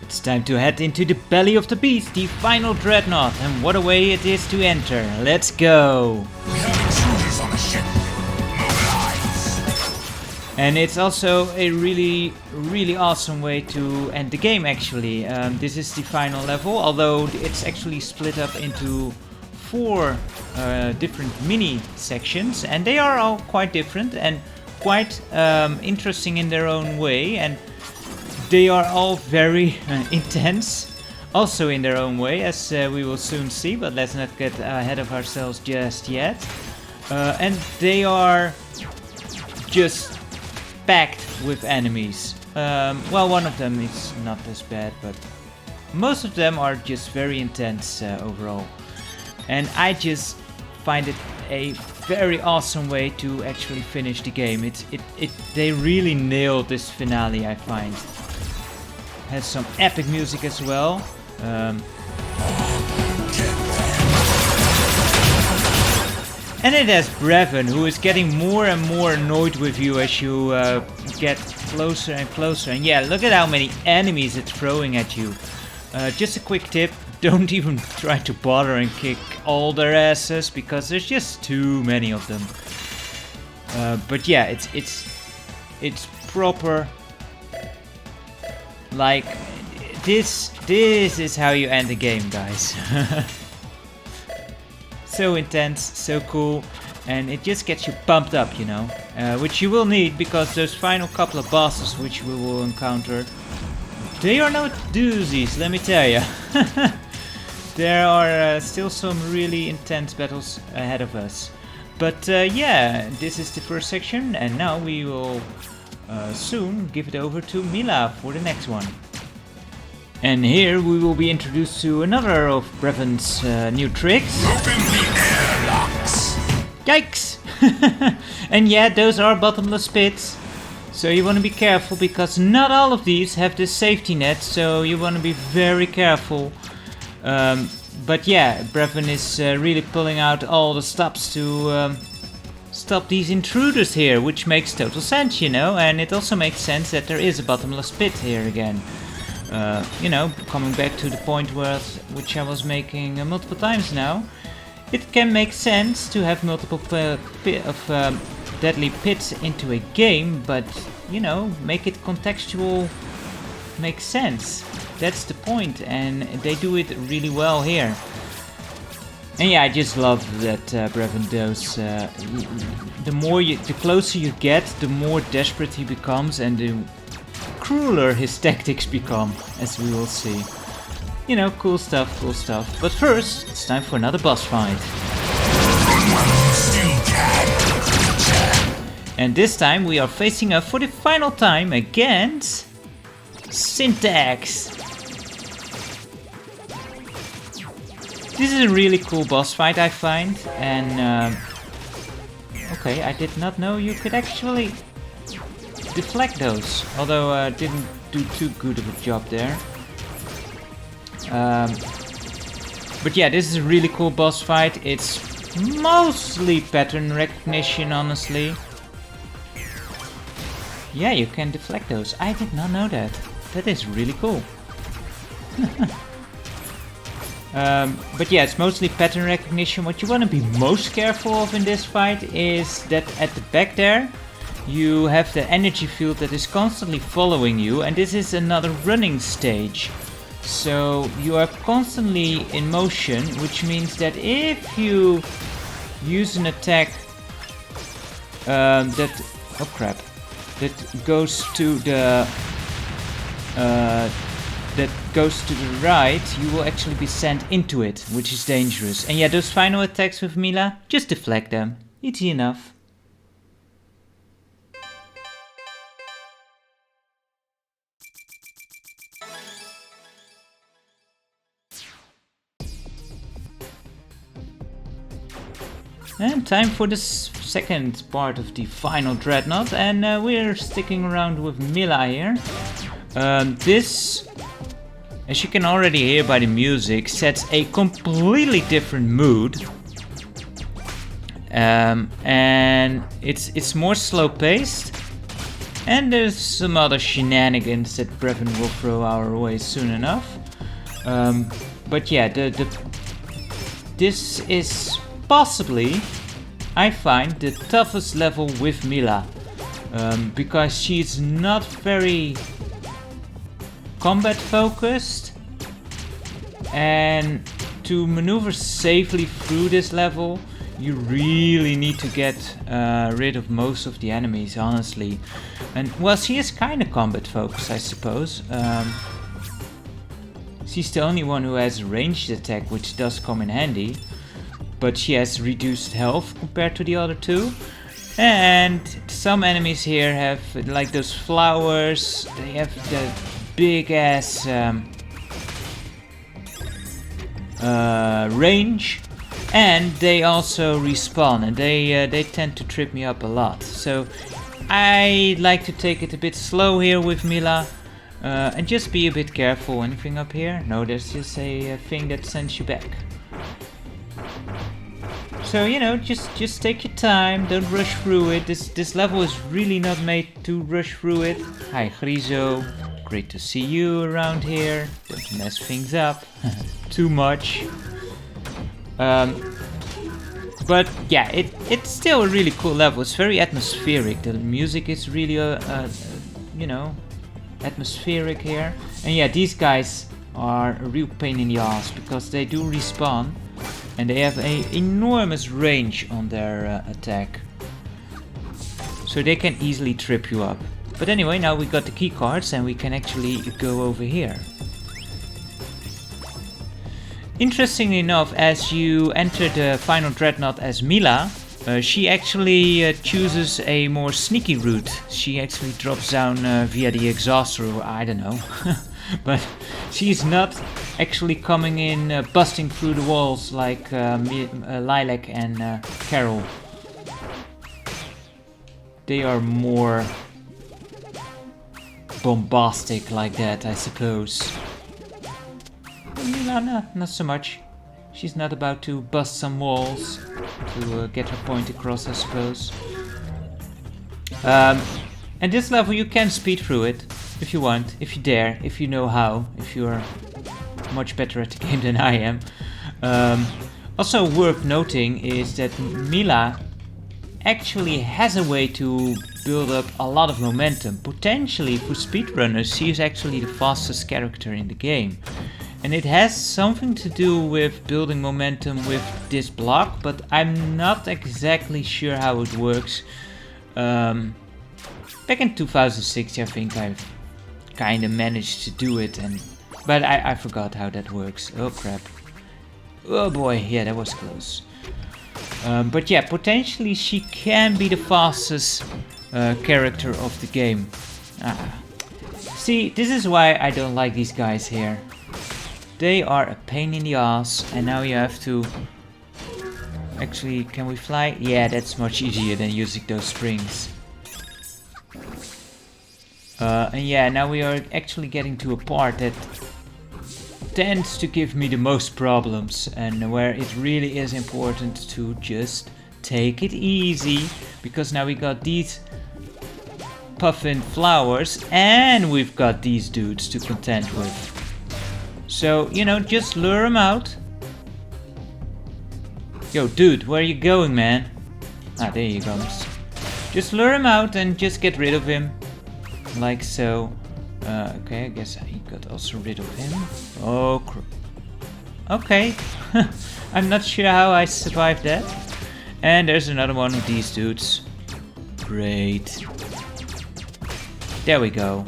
It's time to head into the belly of the beast, the final Dreadnought, and what a way it is to enter. Let's go! We have intruders on the ship. Mobilize! And it's also a really awesome way to end the game actually. This is the final level, although it's actually split up into 4 different mini sections, and they are all quite different and quite interesting in their own way, and they are all very intense also in their own way, as we will soon see, but let's not get ahead of ourselves just yet. And they are just packed with enemies. Well, one of them is not as bad, but most of them are just very intense overall. And I just find it a very awesome way to actually finish the game. They really nailed this finale, I find. Has some epic music as well. And it has Brevon, who is getting more and more annoyed with you as you get closer and closer. And yeah, look at how many enemies it's throwing at you. Just a quick tip, don't even try to bother and kick all their asses, because there's just too many of them. But yeah, it's proper. Like, this is how you end the game, guys. So intense, so cool, and it just gets you pumped up, you know, which you will need, because those final couple of bosses which we will encounter, they are no doozies, let me tell you. There are still some really intense battles ahead of us. But yeah, this is the first section, and now we will soon give it over to Milla for the next one. And here we will be introduced to another of Brevon's new tricks. Open the airlocks! Yikes! And yeah, those are bottomless pits. So you want to be careful, because not all of these have this safety net, so you want to be very careful. But yeah, Brevon is really pulling out all the stops to stop these intruders here, which makes total sense, you know, and it also makes sense that there is a bottomless pit here again. You know, coming back to the point which I was making multiple times now, it can make sense to have multiple deadly pits into a game, but, you know, make it contextual, makes sense. That's the point, and they do it really well here. And yeah, I just love that Brevon does. The closer you get, the more desperate he becomes, and the crueler his tactics become, as we will see. You know, cool stuff, cool stuff. But first, it's time for another boss fight. And this time we are facing up for the final time against Syntax. This is a really cool boss fight, I find, and okay, I did not know you could actually deflect those, although I didn't do too good of a job there. But yeah, this is a really cool boss fight. It's mostly pattern recognition, honestly. Yeah, you can deflect those. I did not know that. That is really cool. But yeah, it's mostly pattern recognition. What you want to be most careful of in this fight is that at the back there, you have the energy field that is constantly following you, and this is another running stage. So you are constantly in motion, which means that if you use an attack that goes to the right, you will actually be sent into it, which is dangerous. And yeah, those final attacks with Milla, just deflect them. Easy enough. And time for the second part of the final Dreadnought, and we're sticking around with Milla here. This, as you can already hear by the music, sets a completely different mood. And it's more slow paced, And there's some other shenanigans that Brevon will throw our way soon enough. But yeah, this is possibly, I find, the toughest level with Milla. Because she's not very combat focused. And to maneuver safely through this level, you really need to get rid of most of the enemies, honestly. And well, she is kind of combat focused, I suppose. She's the only one who has ranged attack, which does come in handy. But she has reduced health compared to the other two. And some enemies here have, like those flowers, they have the big ass range. And they also respawn, and they tend to trip me up a lot. So I like to take it a bit slow here with Milla. And just be a bit careful. Anything up here? No, there's just a thing that sends you back. So, you know, just take your time, don't rush through it. This level is really not made to rush through it. Hi Grizo, great to see you around here. Don't mess things up too much. But yeah, it's still a really cool level. It's very atmospheric. The music is really, you know, atmospheric here. And yeah, these guys are a real pain in the ass because they do respawn. And they have an enormous range on their attack. So they can easily trip you up. But anyway, now we got the key cards and we can actually go over here. Interestingly enough, as you enter the final Dreadnought as Milla, she actually chooses a more sneaky route. She actually drops down via the exhaust, or I don't know. But she's not actually coming in busting through the walls like Lilac and Carol. They are more bombastic like that, I suppose. Milla, not so much. She's not about to bust some walls to get her point across, I suppose. And this level you can speed through it if you want, if you dare, if you know how, if you're much better at the game than I am. Also worth noting is that Milla actually has a way to build up a lot of momentum. Potentially for speedrunners, she is actually the fastest character in the game. And it has something to do with building momentum with this block, but I'm not exactly sure how it works. Back in 2006, I think I kind of managed to do it, but I forgot how that works. Oh crap. Oh boy, yeah, that was close. But yeah, potentially she can be the fastest character of the game. See, this is why I don't like these guys here. They are a pain in the ass, and now you have to... Actually, can we fly? Yeah, that's much easier than using those springs. And yeah, now we are actually getting to a part that tends to give me the most problems, and where it really is important to just take it easy, because now we got these puffin flowers and we've got these dudes to contend with. So, you know, just lure him out. Yo, dude, where are you going, man? Ah, there he comes. Just lure him out and just get rid of him. Like so. Okay, I guess I got also rid of him. Oh, okay. I'm not sure how I survived that. And there's another one of these dudes. Great. There we go.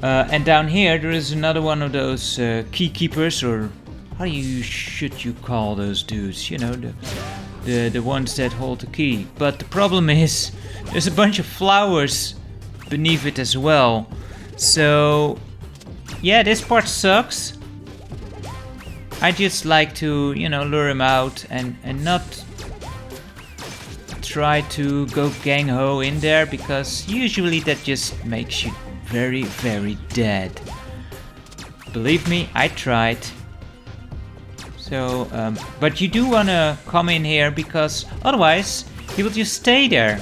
And down here there is another one of those key keepers, or how should you call those dudes? You know, the ones that hold the key. But the problem is there's a bunch of flowers beneath it as well. So yeah, this part sucks. I just like to, you know, lure him out and not try to go gang-ho in there, because usually that just makes you very, very dead. Believe me, I tried. So, but you do want to come in here, because otherwise he will just stay there.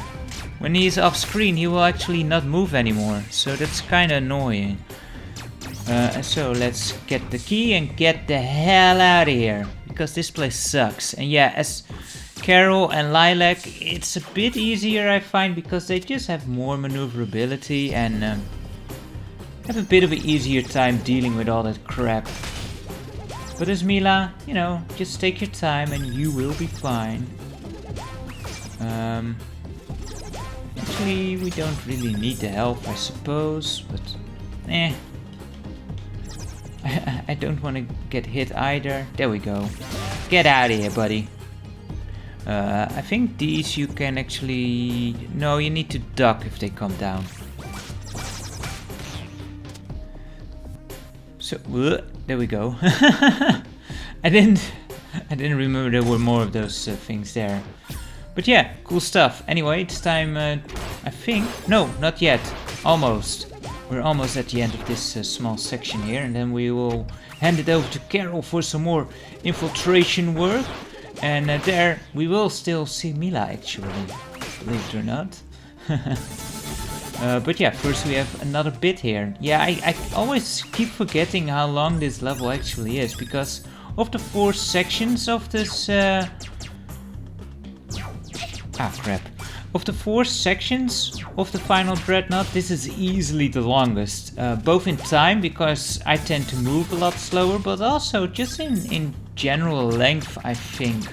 when he's off screen, he will actually not move anymore. So that's kind of annoying. So let's get the key and get the hell out of here. Because this place sucks. And yeah, as Carol and Lilac, it's a bit easier I find. Because they just have more maneuverability. And have a bit of an easier time dealing with all that crap. But as Milla, you know, just take your time and you will be fine. Actually, we don't really need the health, I suppose, but eh. I don't want to get hit either. There we go. Get out of here, buddy. I think these you can actually... No, you need to duck if they come down. So, there we go. I didn't remember there were more of those things there. But yeah, cool stuff. Anyway, it's time, I think... No, not yet. Almost. We're almost at the end of this small section here. And then we will hand it over to Carol for some more infiltration work. And there we will still see Milla, actually. Believe it or not. But yeah, first we have another bit here. Yeah, I always keep forgetting how long this level actually is. Because of the 4 sections of this... crap. Of the 4 sections of the final Dreadnought, this is easily the longest. Both in time, because I tend to move a lot slower, but also just in general length, I think.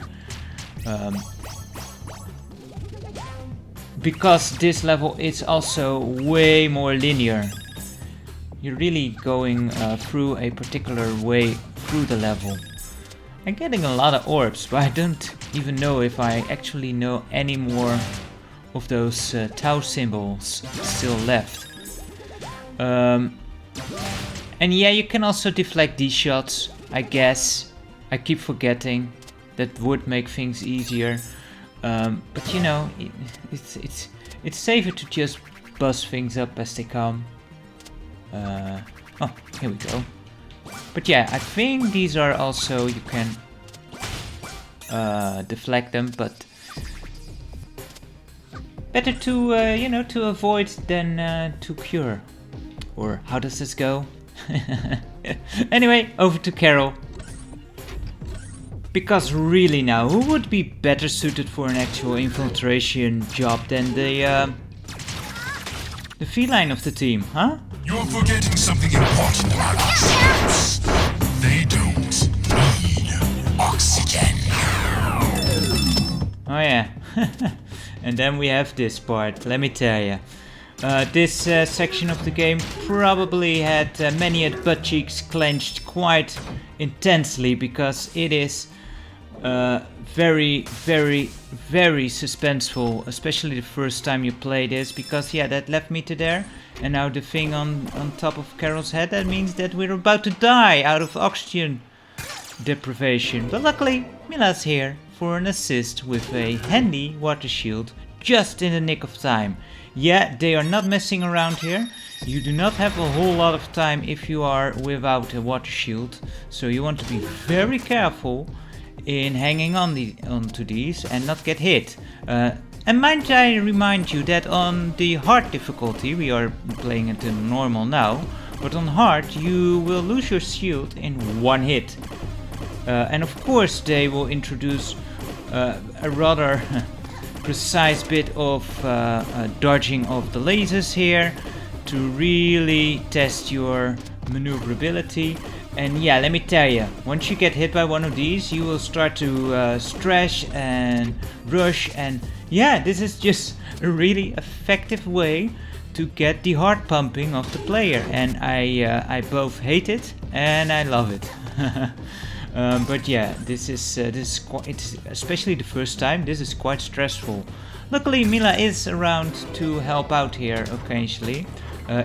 Because this level is also way more linear. You're really going through a particular way through the level. I'm getting a lot of orbs, but I don't even know if I actually know any more of those Tau symbols still left. And yeah, you can also deflect these shots, I guess. I keep forgetting. That would make things easier. But you know, it's safer to just buzz things up as they come. Oh, here we go. But yeah, I think these are also, you can deflect them, but better to, you know, to avoid than to cure. Or how does this go? Anyway, over to Carol. Because really now, who would be better suited for an actual infiltration job than the feline of the team, huh? You're forgetting something important about oxygens. They don't need oxygen. Oh yeah. And then we have this part, let me tell you. This section of the game probably had many butt cheeks clenched quite intensely, because it is very, very, very suspenseful, especially the first time you play this, because yeah, that left me to there. And now the thing on top of Carol's head, that means that we're about to die out of oxygen deprivation. But luckily, Milla's here for an assist with a handy water shield just in the nick of time. Yeah, they are not messing around here. You do not have a whole lot of time if you are without a water shield. So you want to be very careful in hanging onto these and not get hit. And might I remind you that on the hard difficulty, we are playing it in normal now, but on hard you will lose your shield in 1 hit. And of course they will introduce a rather precise bit of dodging of the lasers here to really test your maneuverability. And yeah, let me tell you, once you get hit by one of these, you will start to stretch and rush, and yeah, this is just a really effective way to get the heart pumping of the player, and I both hate it and I love it. But yeah, this is quite, especially the first time, this is quite stressful. Luckily Milla is around to help out here occasionally.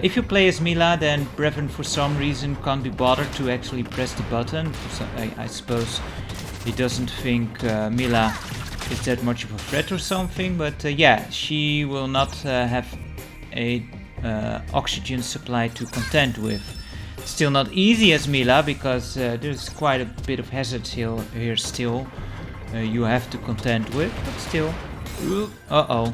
If you play as Milla, then Brevon for some reason can't be bothered to actually press the button. I suppose he doesn't think Milla is that much of a threat or something, but yeah, she will not have a oxygen supply to contend with. Still not easy as Milla, because there's quite a bit of hazards here still you have to contend with, but still. Uh-oh.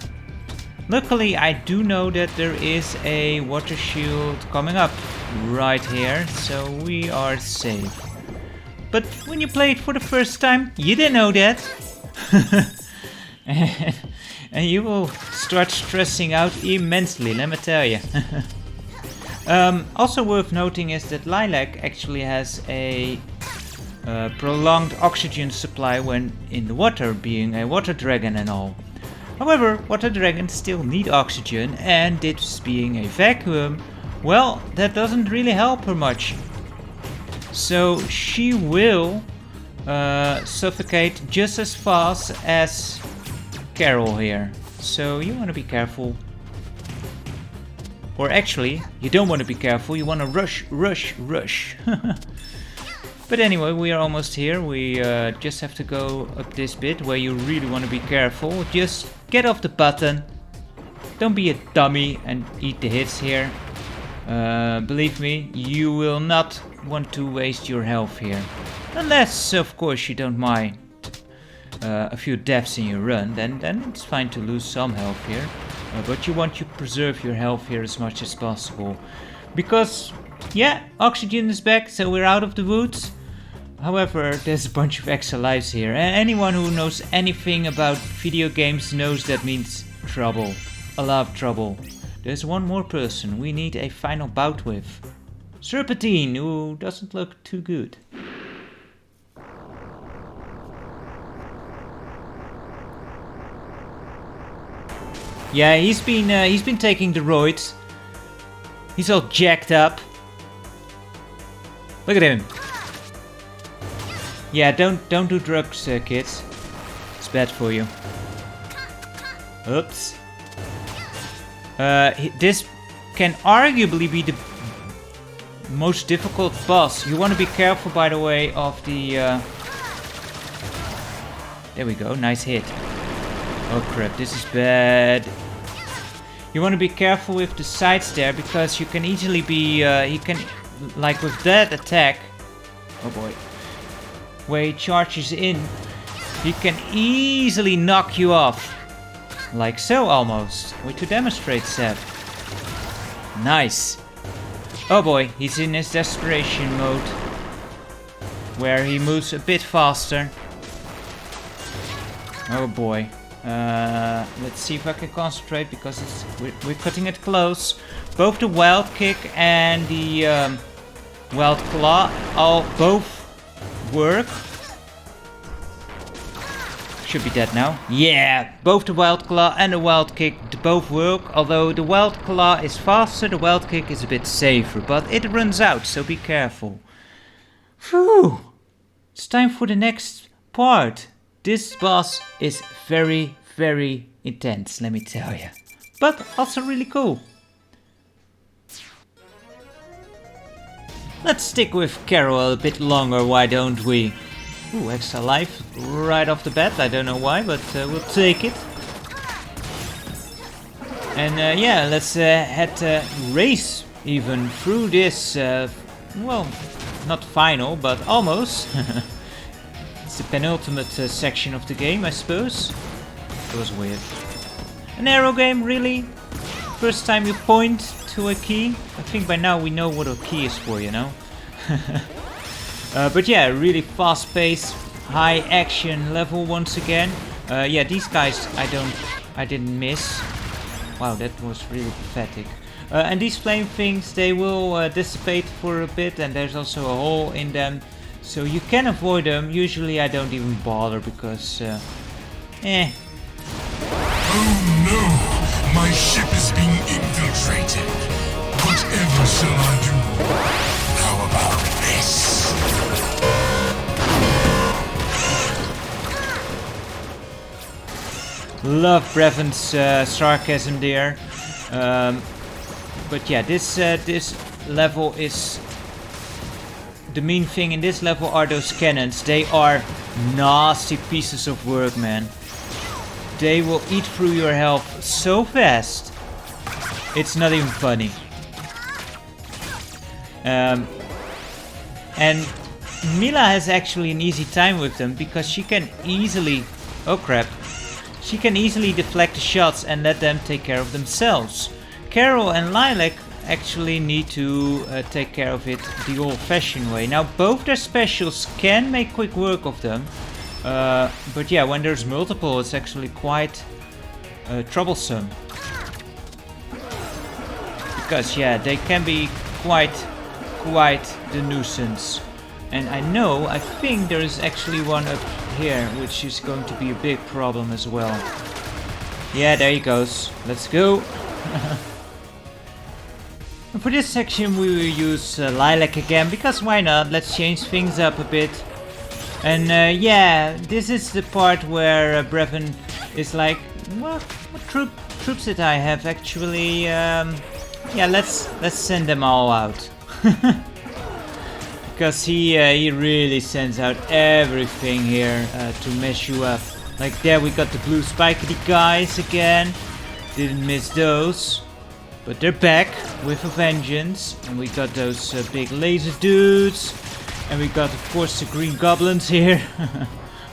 Luckily, I do know that there is a water shield coming up right here, so we are safe. But when you play it for the first time, you didn't know that. And you will start stressing out immensely, let me tell you. Also worth noting is that Lilac actually has a prolonged oxygen supply when in the water, being a water dragon and all. However, water dragons still need oxygen, and this being a vacuum, well, that doesn't really help her much. So she will suffocate just as fast as Carol here. So you want to be careful. Or actually, you don't want to be careful, you want to rush, rush, rush. But anyway, we are almost here. We just have to go up this bit where you really want to be careful. Just get off the button. Don't be a dummy and eat the hits here. Believe me, you will not want to waste your health here. Unless, of course, you don't mind a few deaths in your run, then it's fine to lose some health here. But you want to preserve your health here as much as possible. Because, yeah, oxygen is back, so we're out of the woods. However, there's a bunch of extra lives here. And anyone who knows anything about video games knows that means trouble. A lot of trouble. There's one more person we need a final bout with. Serpentine, who doesn't look too good. Yeah, he's been taking the roids. He's all jacked up. Look at him. Yeah, don't do drugs, kids. It's bad for you. Oops. This can arguably be the most difficult boss. You want to be careful, by the way, of the... There we go, nice hit. Oh crap, this is bad. You want to be careful with the sides there, because you can easily be... he can, like with that attack... Oh boy. Where he charges in, he can easily knock you off. Like so almost. Way to demonstrate, Seb. Nice. Oh boy, he's in his desperation mode. Where he moves a bit faster. Oh boy. Let's see if I can concentrate, because we're cutting it close. Both the wild kick and the wild claw both work. Should be dead now. Yeah, both the wild claw and the wild kick both work. Although the wild claw is faster, the wild kick is a bit safer, but it runs out, so be careful. Phew! It's time for the next part. This boss is very, very intense, let me tell you. But also really cool. Let's stick with Carol a bit longer, why don't we? Ooh, extra life right off the bat. I don't know why, but we'll take it. And yeah, let's race even through this, well, not final, but almost. It's the penultimate section of the game, I suppose. It was weird. An arrow game, really? First time you point to a key? I think by now we know what a key is for, you know? But yeah, really fast paced, high action level once again. Yeah, these guys I didn't miss. Wow, that was really pathetic. And these flame things, they will dissipate for a bit, and there's also a hole in them. So you can avoid them. Usually I don't even bother because, Oh no! My ship is being infiltrated. Whatever shall I do? How about this? Love Brevon's sarcasm there. But yeah, this level is... The main thing in this level are those cannons. They are nasty pieces of work, man. They will eat through your health so fast. It's not even funny. And Milla has actually an easy time with them because she can easily... Oh crap. she can easily deflect the shots and let them take care of themselves. Carol and Lilac actually need to take care of it the old-fashioned way. Now both their specials can make quick work of them, but yeah, when there's multiple it's actually quite troublesome. Because yeah, they can be quite the nuisance. And I think there is actually one up here which is going to be a big problem as well. Yeah, there he goes. Let's go. And for this section we will use Lilac again, because why not? Let's change things up a bit. And yeah, this is the part where Brevon is like, what troops did I have actually? Yeah, let's send them all out. Because he really sends out everything here to mess you up. Like there we got the blue spikety guys again. Didn't miss those. But they're back with a vengeance. And we got those big laser dudes. And we got of course the green goblins here.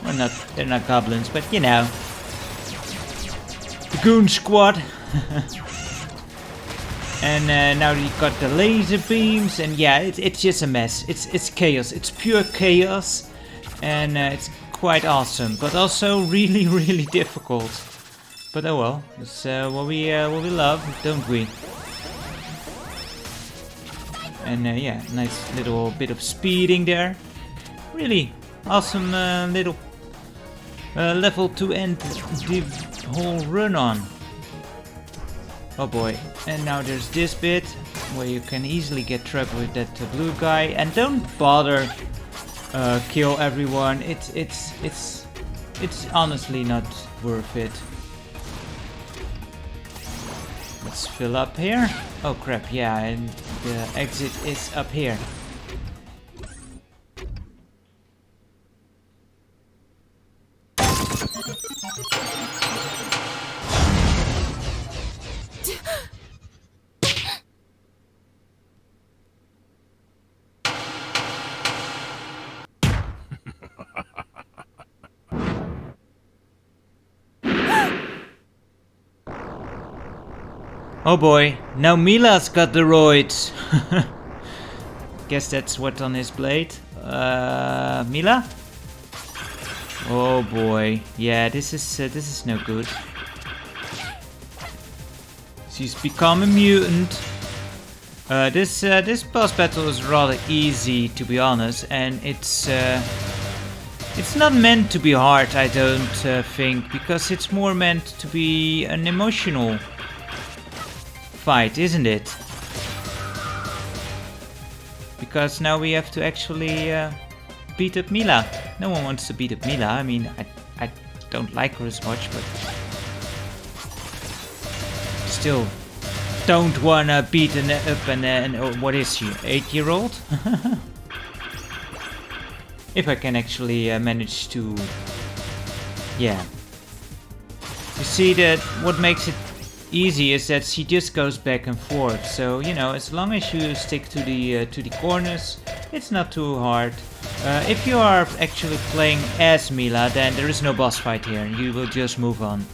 Well, they're not goblins, but you know. The goon squad. And now you got the laser beams, and yeah, it's just a mess. It's chaos. It's pure chaos, and it's quite awesome, but also really difficult. But oh well, it's what we love, don't we? And yeah, nice little bit of speeding there. Really awesome little level to end the whole run on. Oh boy, and now there's this bit where you can easily get trapped with that blue guy, and don't bother kill everyone. It's honestly not worth it. Let's fill up here. Oh crap, yeah, and the exit is up here. Oh boy, now Milla's got the roids. Guess that's what's on his blade. Milla? Oh boy, yeah, this is no good. She's become a mutant. This boss battle is rather easy, to be honest, and it's not meant to be hard, I don't think, because it's more meant to be an emotional fight, isn't it? Because now we have to actually beat up Milla. No one wants to beat up Milla. I mean, I don't like her as much, but still don't wanna beat up an what is she? 8-year-old? If I can actually manage to, yeah. You see that what makes it easy is that she just goes back and forth, so you know, as long as you stick to the corners, it's not too hard. If you are actually playing as Milla, then there is no boss fight here, you will just move on.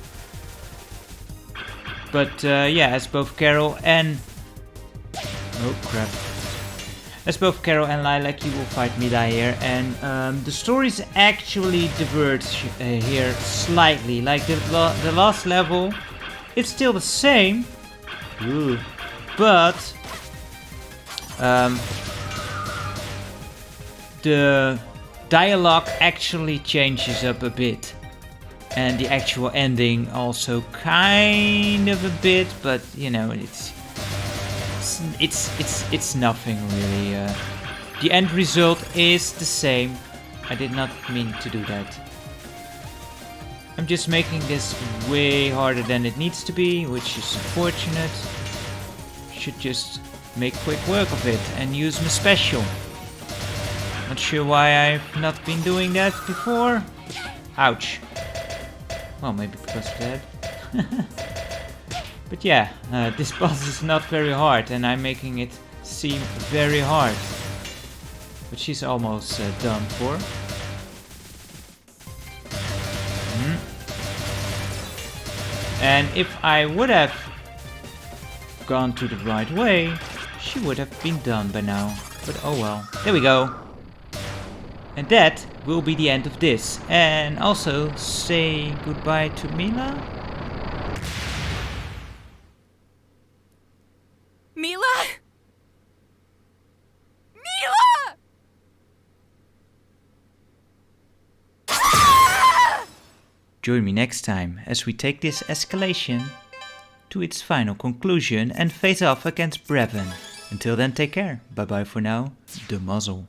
But yeah, as both Carol and Lilac, you will fight Milla here, and the stories actually diverge here slightly. Like the last level, it's still the same, but the dialogue actually changes up a bit, and the actual ending also kind of a bit. But you know, it's nothing really. The end result is the same. I did not mean to do that. I'm just making this way harder than it needs to be, which is unfortunate. Should just make quick work of it and use my special. Not sure why I've not been doing that before. Ouch. Well, maybe because of that. But yeah, this boss is not very hard, and I'm making it seem very hard. But she's almost done for. And if I would have gone to the right way, she would have been done by now. But oh well. There we go. And that will be the end of this. And also say goodbye to Milla. Milla? Milla! Join me next time as we take this escalation to its final conclusion and face off against Brevon. Until then, take care. Bye bye for now. The muzzle.